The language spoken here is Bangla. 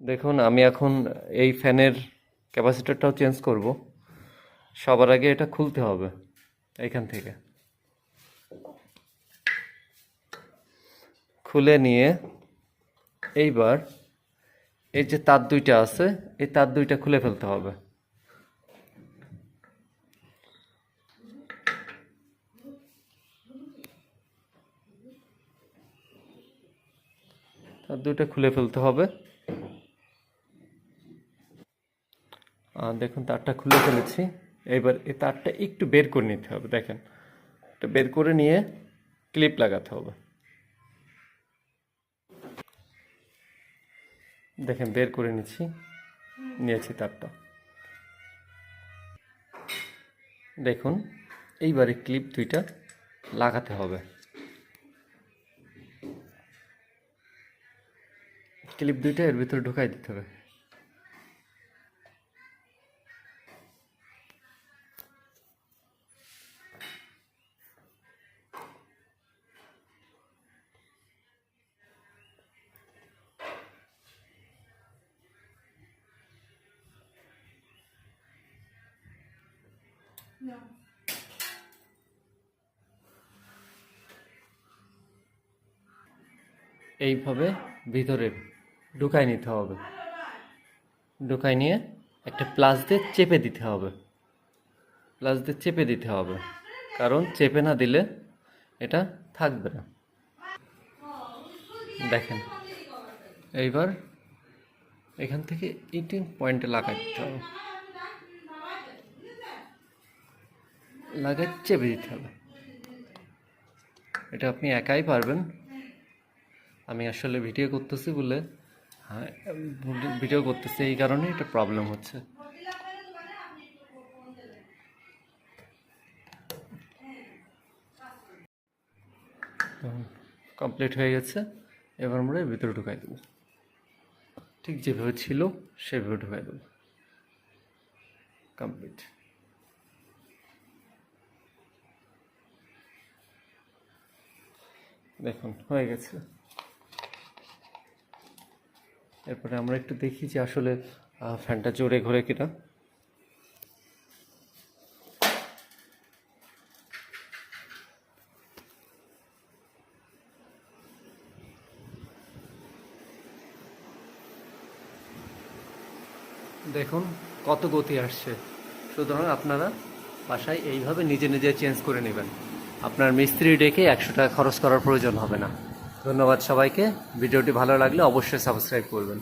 দেখুন আমি এখন এই ফ্যানের ক্যাপাসিটরটাও চেঞ্জ করব। সবার আগে এটা খুলতে হবে এইখান থেকে, খুলে নিয়ে এইবার এই যে তার দুইটা আছে, এই তার দুইটা খুলে ফেলতে হবে। তার দুইটা খুলে ফেলতে হবে। দেখুন তারটা খুলে ফেলেছি। এবার এই তারটা একটু বের করে নিতে হবে। দেখেন, এটা বের করে নিয়ে ক্লিপ লাগাতে হবে। দেখেন বের করে নিয়েছি তারটা। দেখুন এইবারে ক্লিপ দুইটা লাগাতে হবে। ক্লিপ দুইটা এর ভিতরে ঢুকাই দিতে হবে। এইভাবে ভিতরে ঢুকাই নিতে হবে। ঢুকাই নিয়ে একটা প্লাস দিয়ে চেপে দিতে হবে। কারণ চেপে না দিলে এটা থাকবে না। দেখেন এইবার এখান থেকে 18 পয়েন্টে লাগাই দিতে হবে, লাগাই চেপে দিতে হবে। এটা আপনি একাই পারবেন। আমি আসলে ভিডিও করতেছি এই কারণে এটা প্রবলেম হচ্ছে। কমপ্লিট হয়ে গেছে। এবার আমরা এর ভিতরে ঢুকাই দেবো। ঠিক যেভাবে ছিল সেভাবে ঢুকাই দেবো। কমপ্লিট। দেখুন হয়ে গেছে। এরপরে আমরা একটু দেখি যে আসলে ফ্যানটা জোরে ঘোরে কিনা। দেখুন কত গতি আসছে। সুতরাং আপনারা বাসায় এইভাবে নিজে নিজে চেঞ্জ করে নেবেন। আপনার মিস্ত্রি ডেকে 100 টাকা খরচ করার প্রয়োজন হবে না। ধন্যবাদ সবাইকে। ভিডিওটি ভালো লাগলে অবশ্যই সাবস্ক্রাইব করবেন।